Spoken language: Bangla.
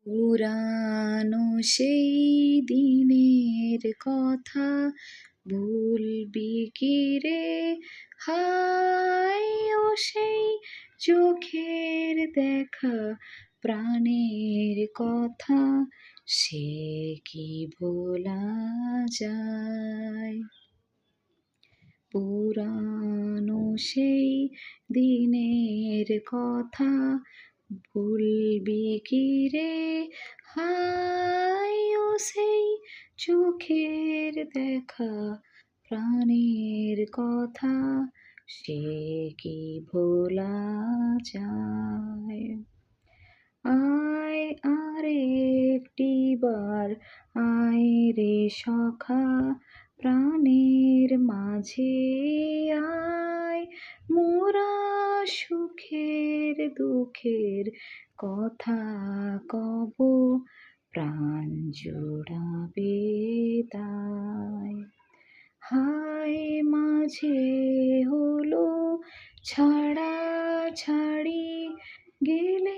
পুরানো সেই দিনের কথা ভুলবি কি রে? হায় ও সেই চোখের দেখা প্রাণের কথা সে কি ভোলা যায়? পুরানো সেই দিনের কথা ভুলবি কি রে? হায় ও সেই চোখের দেখা প্রাণের কথা সে কি ভোলা যায়? আয় আরেকটিবার আয় রে সখা প্রাণের মাঝে আয়, মোরা সুখের দুঃখের কথা কব প্রাণ জুড়াবে তাই। হায় মাঝে হলো ছাড়াছাড়ি গেলে